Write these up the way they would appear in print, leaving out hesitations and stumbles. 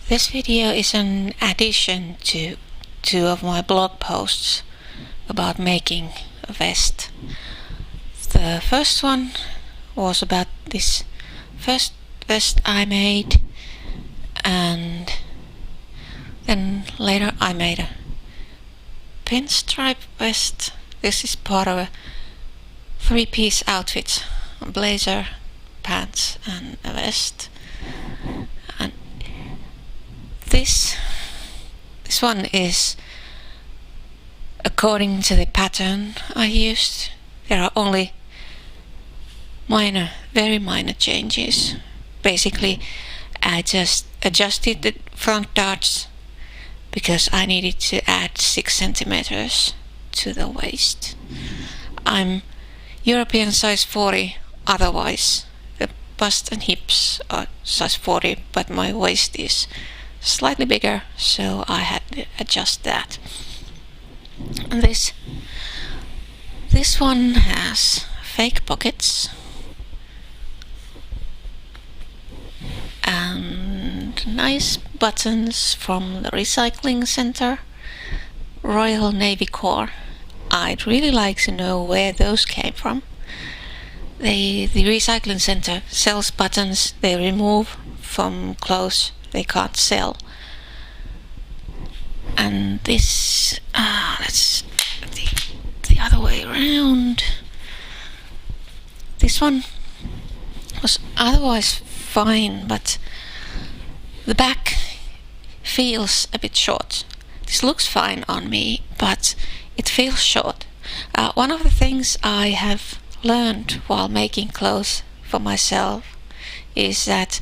This video is an addition to two of my blog posts about making a vest. The first one was about this first vest I made, and then later I made a pinstripe vest. This is part of a three-piece outfit: a blazer, pants and a vest. And this one is according to the pattern I used. There are only very minor changes. Basically, I just adjusted the front darts because I needed to add 6 centimeters to the waist. I'm European size 40, otherwise the bust and hips are size 40, but my waist is slightly bigger, so I had to adjust that. And this one has fake pockets and nice buttons from the recycling center, Royal Navy Corps. I'd really like to know where those came from. The recycling center sells buttons they remove from clothes they can't sell. And this, that's the other way around. This one was otherwise fine, but the back feels a bit short. This looks fine on me, but it feels short. One of the things I have learned while making clothes for myself is that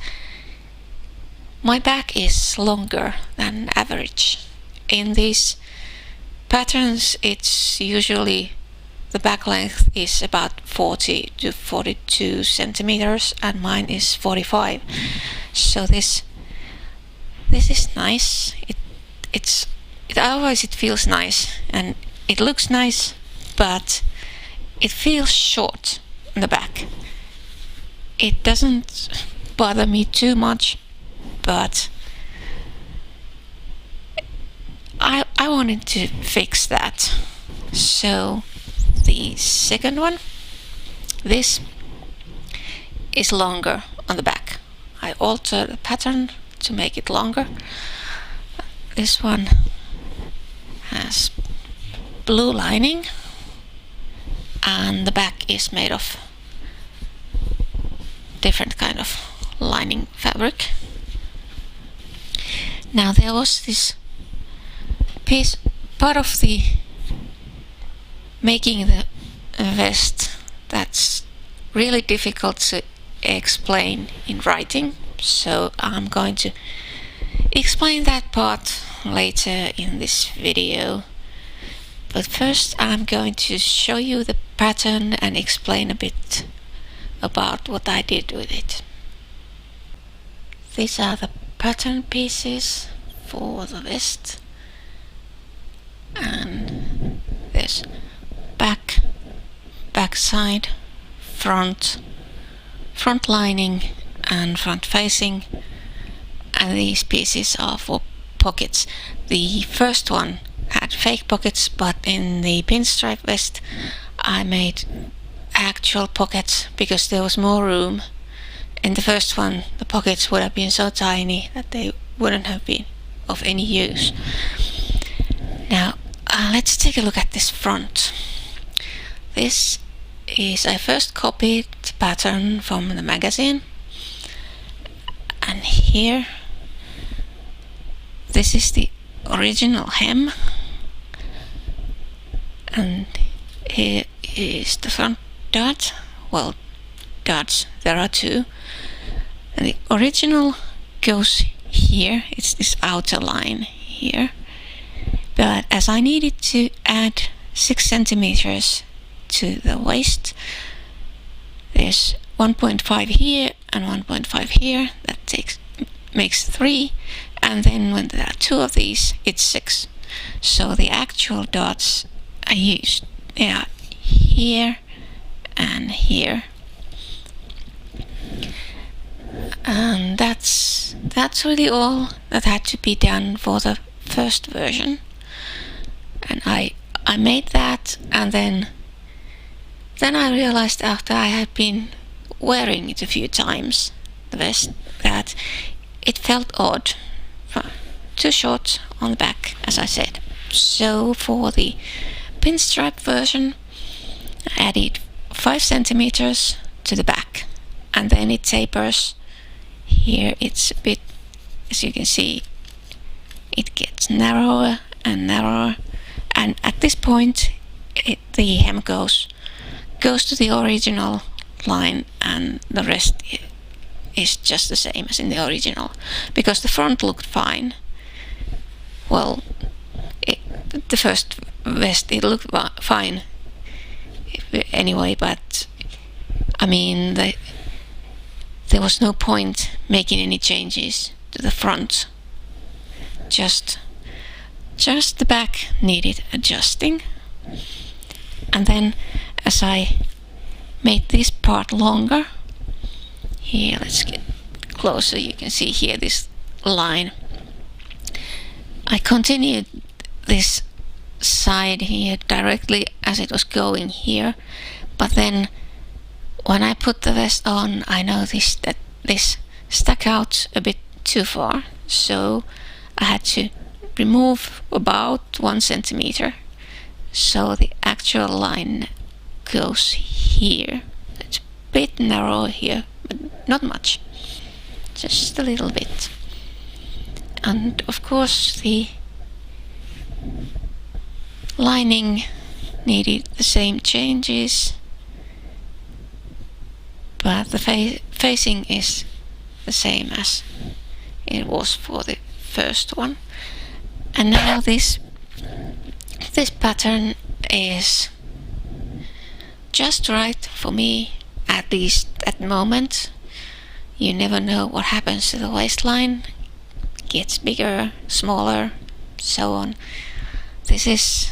my back is longer than average. In these patterns, it's usually the back length is about 40 to 42 centimeters, and mine is 45. So this is nice. Otherwise it feels nice and it looks nice, but it feels short in the back. It doesn't bother me too much, but I wanted to fix that. So the second one, this is longer on the back. I altered the pattern to make it longer. This one has blue lining and the back is made of different kind of lining fabric. Now there was this piece, part of the making the vest, that's really difficult to explain in writing, so I'm going to explain that part later in this video. But first I'm going to show you the pattern and explain a bit about what I did with it. These are the pattern pieces for the vest, and there's back side, front lining and front facing, and these pieces are for pockets. The first one had fake pockets, but in the pinstripe vest I made actual pockets because there was more room. In the first one the pockets would have been so tiny that they wouldn't have been of any use. Now let's take a look at this front. This is, I first copied the pattern from the magazine, and here this is the original hem, and here is the front dart. Well, darts, there are two, and the original goes here. It's this outer line here, but as I needed to add 6 centimeters to the waist, there's 1.5 here and 1.5 here. That makes 3, and then when there are 2 of these, it's 6. So the actual dots I used, they are here and here. And that's really all that had to be done for the first version. And I made that, and then I realized after I had been wearing it a few times, the vest, that it felt odd, too short on the back, as I said. So for the pinstripe version, I added 5 centimeters to the back, and then it tapers. Here it's a bit, as you can see, it gets narrower and narrower, and at this point the hem goes to the original line, and the rest is just the same as in the original, because the front looked fine. Well, the first vest, it looked fine anyway, but I mean, there was no point making any changes to the front. Just the back needed adjusting. And then as I made this part longer, here, let's get closer, you can see here this line. I continued this side here directly as it was going here, but then when I put the vest on, I noticed that this stuck out a bit too far, so I had to remove about 1 centimeter, so the actual line goes here. It's a bit narrow here, but not much, just a little bit. And of course the lining needed the same changes, but the facing is the same as it was for the first one. And now this pattern is just right for me, at least at the moment. You never know what happens to the waistline. It gets bigger, smaller, so on. This is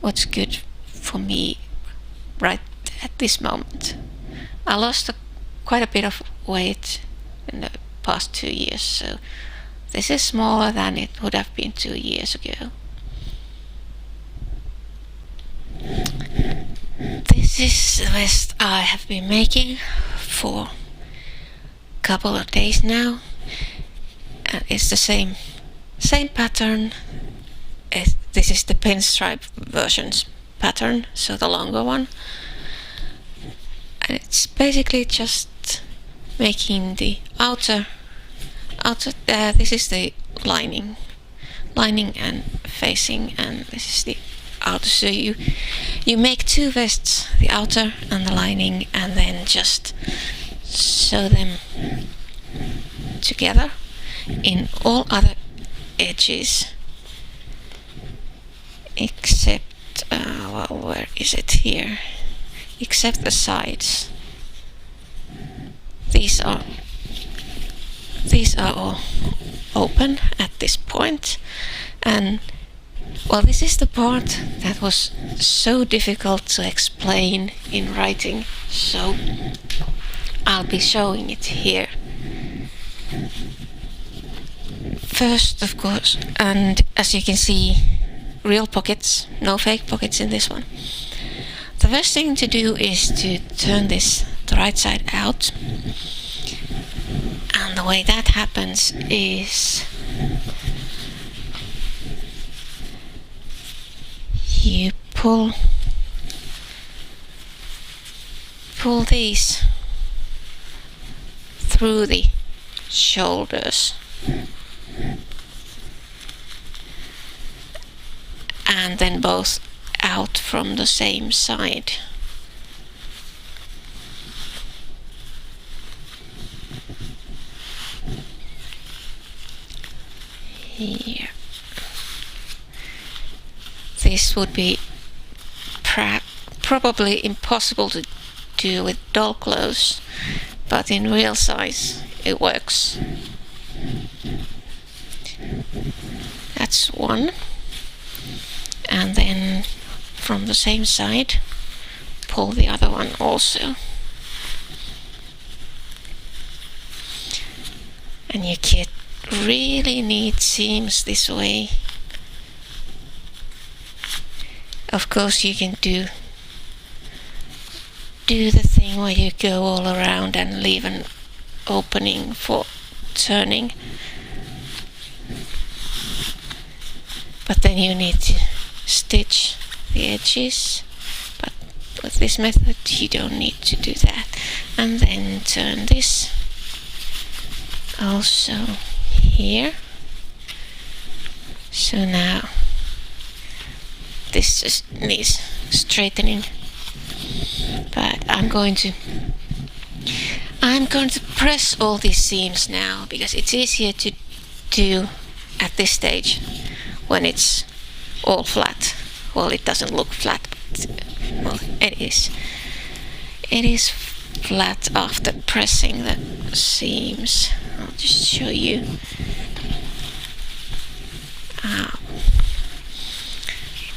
what's good for me right at this moment. I lost quite a bit of weight in the past 2 years, so this is smaller than it would have been 2 years ago. This is the vest I have been making for a couple of days now. It's the same pattern. This is the pinstripe version's pattern, so the longer one. And it's basically just making the outer. This is the lining and facing, and this is the outer. So you make 2 vests, the outer and the lining, and then just sew them together in all other edges except well, where is it here? Except the sides. These are all open at this point, and well, this is the part that was so difficult to explain in writing, so I'll be showing it here. First, of course, and as you can see, real pockets, no fake pockets in this one. The first thing to do is to turn this the right side out, and the way that happens is you pull these through the shoulders, and then both out from the same side. Here. This would be probably impossible to do with doll clothes, but in real size it works. That's one. And then from the same side, pull the other one also. you get really neat seams this way. Of course you can do the thing where you go all around and leave an opening for turning, but then you need to stitch the edges. But with this method you don't need to do that. And then turn this also here. So now this just needs straightening, but I'm going to press all these seams now, because it's easier to do at this stage when it's all flat. Well, it doesn't look flat, but well, it is flat after pressing the seams. I'll just show you.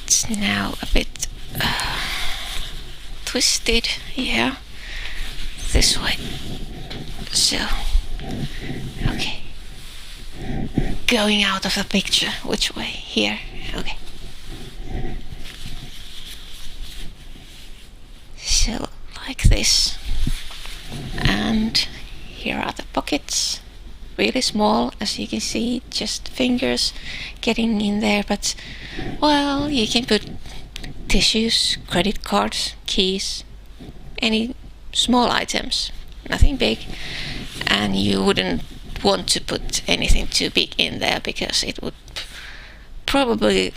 It's now a bit twisted, yeah, this way. So, okay, going out of the picture. Which way? Here. Okay. So like this, and here are the pockets, really small, as you can see, just fingers getting in there, but well, you can put tissues, credit cards, keys, any small items, nothing big. And you wouldn't want to put anything too big in there, because it would probably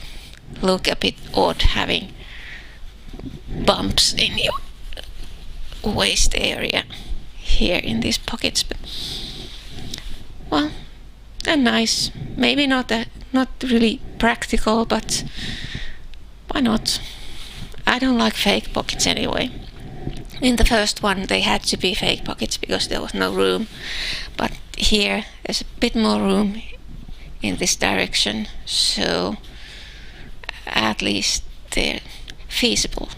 look a bit odd having bumps in your waist area here in these pockets. But well, they're nice. Maybe not really practical, but why not? I don't like fake pockets anyway. In the first one they had to be fake pockets because there was no room, but here there's a bit more room in this direction, so at least they're feasible.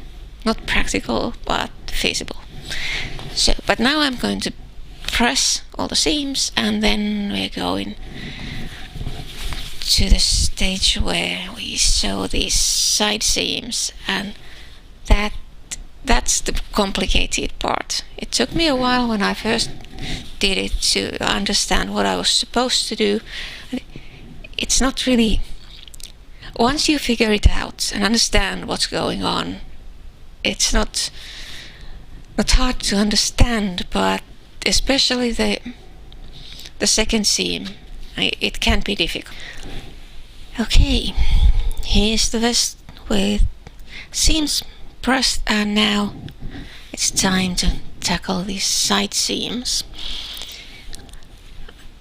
Not practical, but feasible. So, but now I'm going to press all the seams, and then we're going to the stage where we sew these side seams, and that's the complicated part. It took me a while when I first did it to understand what I was supposed to do. It's not really, once you figure it out and understand what's going on, it's not hard to understand, but especially the second seam, it can be difficult. Okay, here's the vest with seams pressed, and now it's time to tackle these side seams.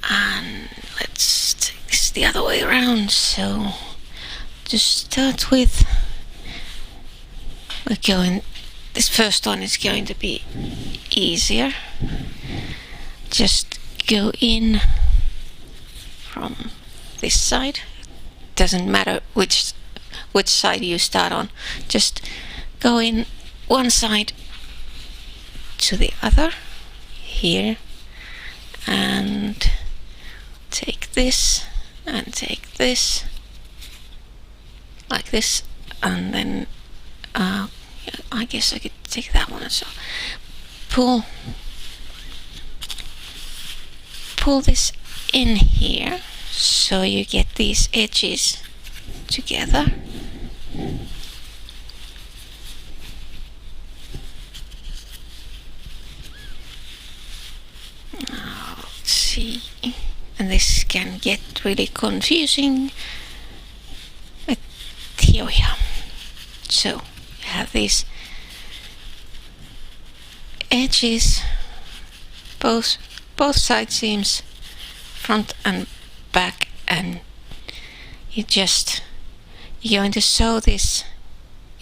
And let's take this the other way around. So to start with, this first one is going to be easier. Just go in from this side. Doesn't matter which side you start on. Just go in one side to the other here, and take this and take this like this, and then I guess I could take that one as well. Pull this in here so you get these edges together. Let's see, and this can get really confusing, but here we are. So you have these edges, both side seams, front and back, and you're going to sew this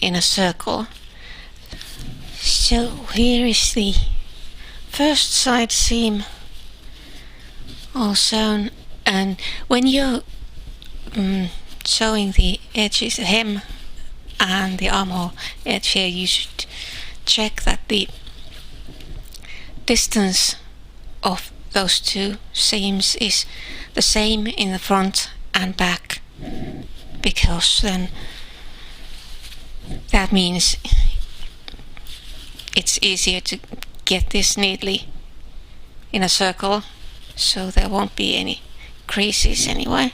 in a circle. So here is the first side seam all sewn, and when you're sewing the edges, the hem and the armhole edge here, you should check that the distance of those two seams is the same in the front and back, because then that means it's easier to get this neatly in a circle, so there won't be any creases anyway.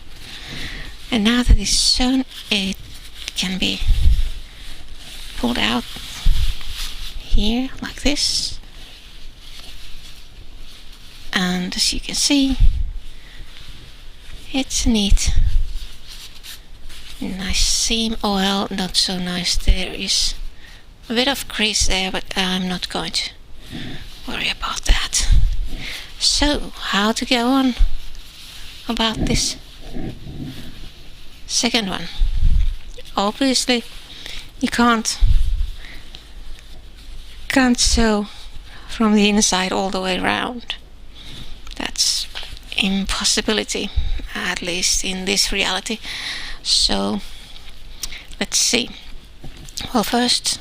And now that it's sewn, it can be pulled out here like this, and as you can see, it's neat. Nice seam. Well, not so nice. There is a bit of crease there, but I'm not going to worry about that. So, how to go on about this second one? Obviously, you can't sew from the inside all the way around. That's impossibility, at least in this reality. So let's see. Well, first,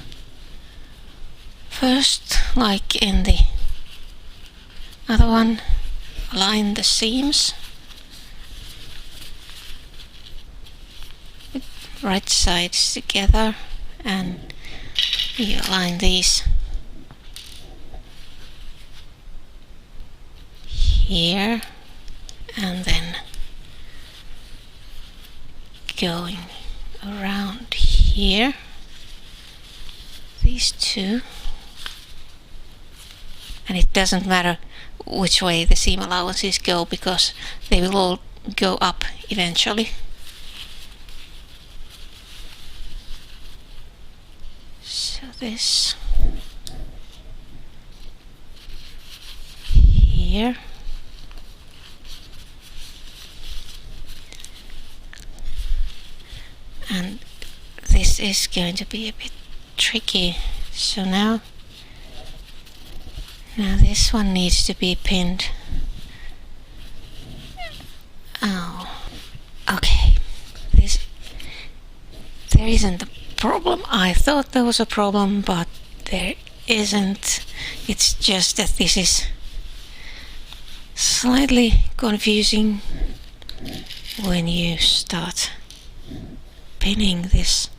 like in the other one, align the seams. Right sides together, and you align these here, and then going around here, these two, and it doesn't matter which way the seam allowances go, because they will all go up eventually. So this here, and this is going to be a bit tricky. So now this one needs to be pinned. Oh, okay. There isn't a problem. I thought there was a problem, but there isn't. It's just that this is slightly confusing when you start pinning this.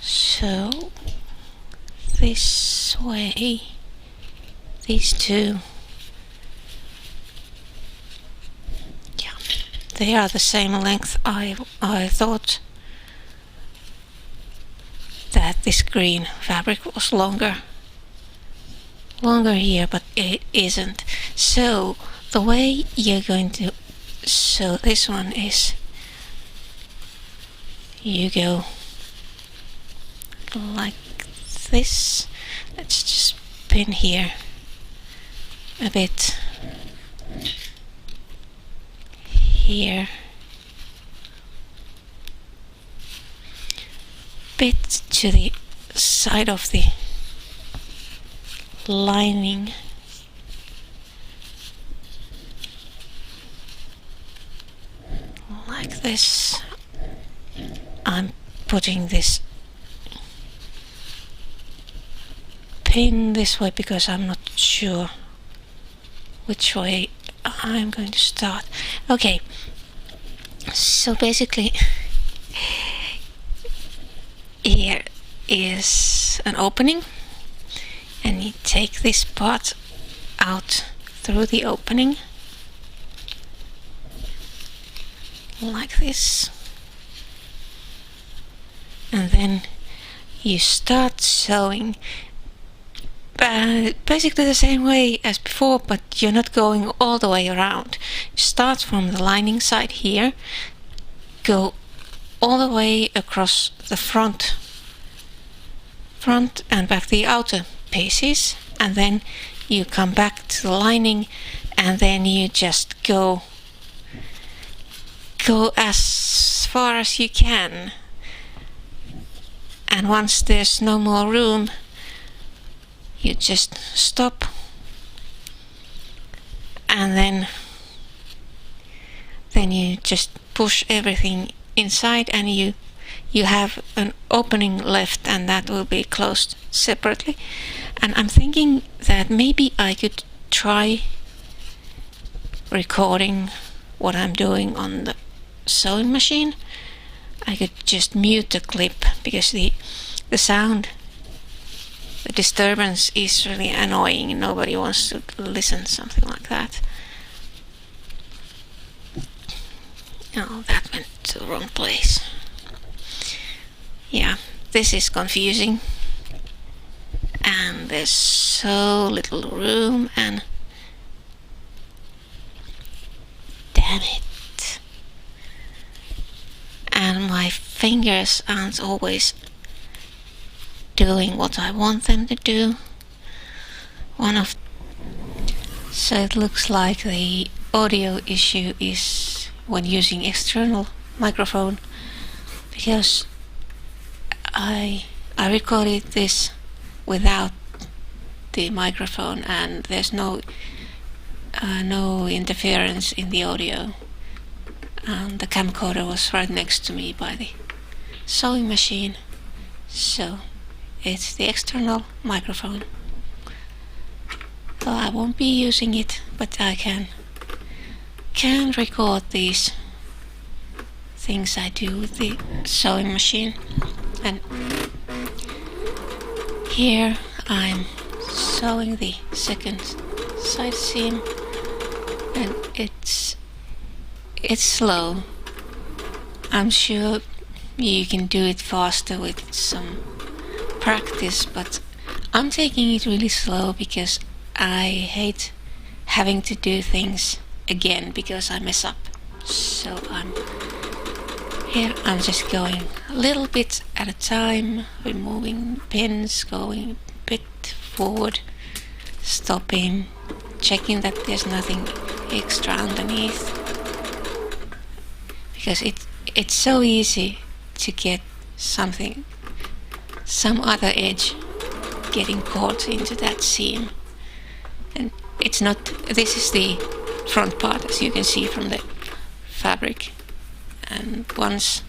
So this way, these two, yeah, they are the same length. I thought that this green fabric was longer here, but it isn't. So the way you're going to sew this one is you go like this. Let's just pin here a bit, here, bit to the side of the lining, like this. I'm putting this pin this way because I'm not sure which way I'm going to start. Okay, so basically here is an opening, and you take this part out through the opening like this, and then you start sewing basically the same way as before, but you're not going all the way around. You start from the lining side here, go all the way across the front and back the outer pieces, and then you come back to the lining, and then you just go as far as you can, and once there's no more room, you just stop, and then you just push everything inside, and you have an opening left, and that will be closed separately. And I'm thinking that maybe I could try recording what I'm doing on the sewing machine. I could just mute the clip because the sound, the disturbance is really annoying. Nobody wants to listen to something like that. Oh, that went to the wrong place. Yeah, this is confusing. And there's so little room, and damn it. And my fingers aren't always doing what I want them to do. So it looks like the audio issue is when using external microphone, because I recorded this without the microphone and there's no interference in the audio, and the camcorder was right next to me by the sewing machine, so it's the external microphone. Well, I won't be using it, but I can record these things I do with the sewing machine. And here I'm sewing the second side seam, and it's slow. I'm sure you can do it faster with some practice, but I'm taking it really slow because I hate having to do things again because I mess up. So I'm just going a little bit at a time, removing pins, going a bit forward, stopping, checking that there's nothing extra underneath, because it's so easy to get some other edge getting caught into that seam. And it's not, this is the front part, as you can see from the fabric, and once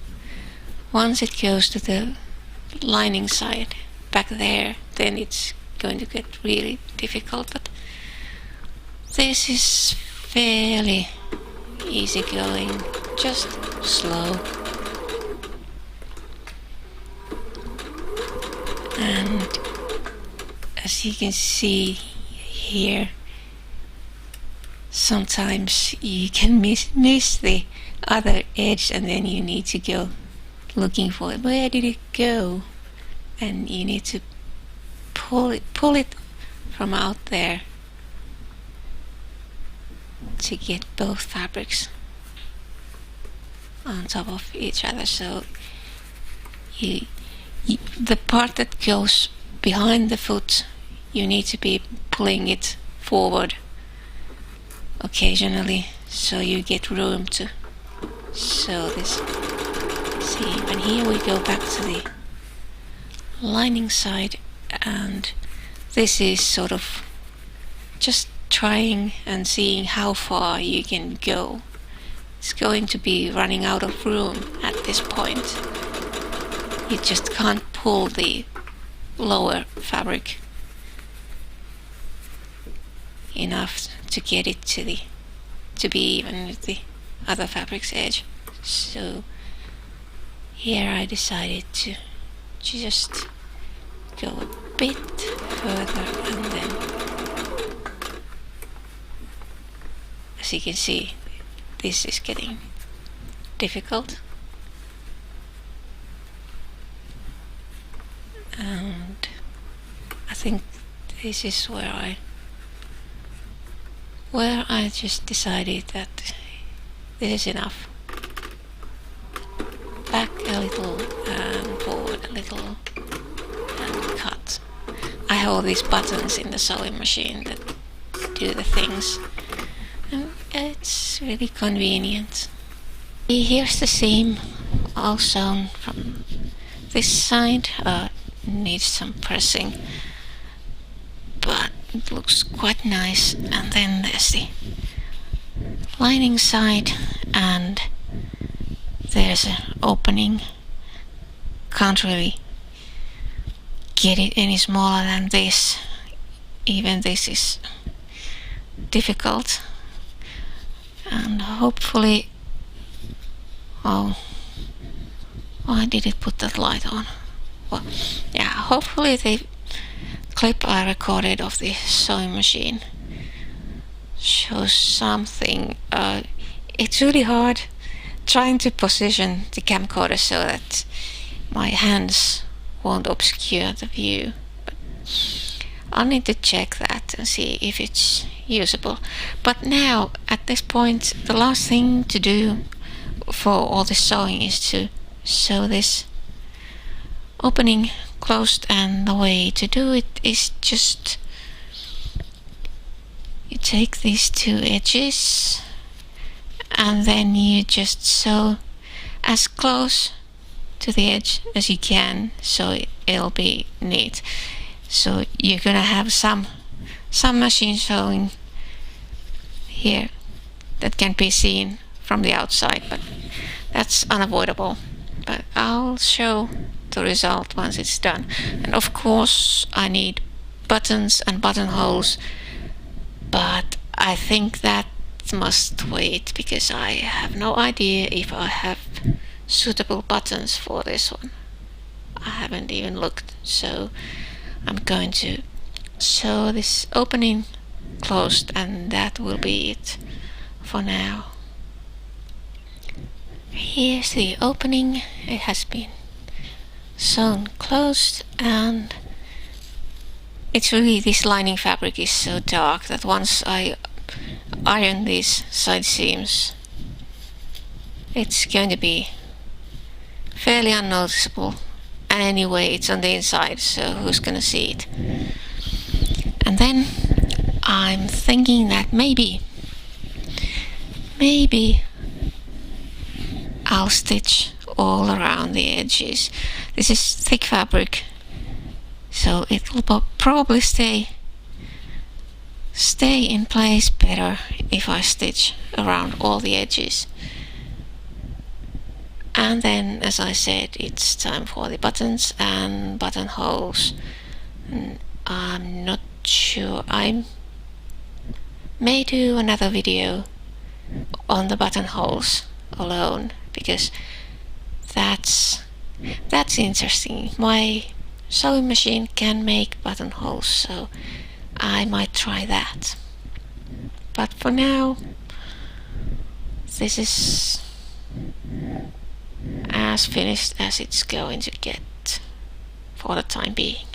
it goes to the lining side back there, then it's going to get really difficult. But this is fairly easy going, just slow. And as you can see here, sometimes you can miss the other edge, and then you need to go looking for it. Where did it go? And you need to pull it from out there to get both fabrics on top of each other. So the part that goes behind the foot, you need to be pulling it forward occasionally so you get room to sew this seam. And here we go back to the lining side, and this is sort of just trying and seeing how far you can go. It's going to be running out of room at this point. You just can't pull the lower fabric enough to get it to be even with the other fabric's edge. So here I decided to just go a bit further, and then, as you can see, this is getting difficult. And I think this is where I just decided that this is enough. Back a little and forward a little and cut. I have all these buttons in the sewing machine that do the things, and it's really convenient. Here's the seam all sewn from this side. Needs some pressing, but it looks quite nice. And then there's the lining side, and there's an opening. Can't really get it any smaller than this. even this is difficult. And hopefully, oh, why did it put that light on? Well, yeah, hopefully the clip I recorded of the sewing machine shows something. It's really hard trying to position the camcorder so that my hands won't obscure the view. But I'll need to check that and see if it's usable. But now, at this point, the last thing to do for all this sewing is to sew this opening closed, and the way to do it is just you take these two edges and then you just sew as close to the edge as you can so it'll be neat. So you're gonna have some machine sewing here that can be seen from the outside, but that's unavoidable. But I'll show the result once it's done. And of course I need buttons and buttonholes, but I think that must wait because I have no idea if I have suitable buttons for this one. I haven't even looked, so I'm going to sew this opening closed, and that will be it for now. Here's the opening. It has been sewn closed, and it's really, this lining fabric is so dark that once I iron these side seams it's going to be fairly unnoticeable, and anyway it's on the inside, so who's gonna see it? And then I'm thinking that maybe I'll stitch all around the edges. This is thick fabric, so it will probably stay in place better if I stitch around all the edges. And then, as I said, it's time for the buttons and buttonholes. I'm not sure, I may do another video on the buttonholes alone, because that's interesting. My sewing machine can make buttonholes, so I might try that. But for now, this is as finished as it's going to get for the time being.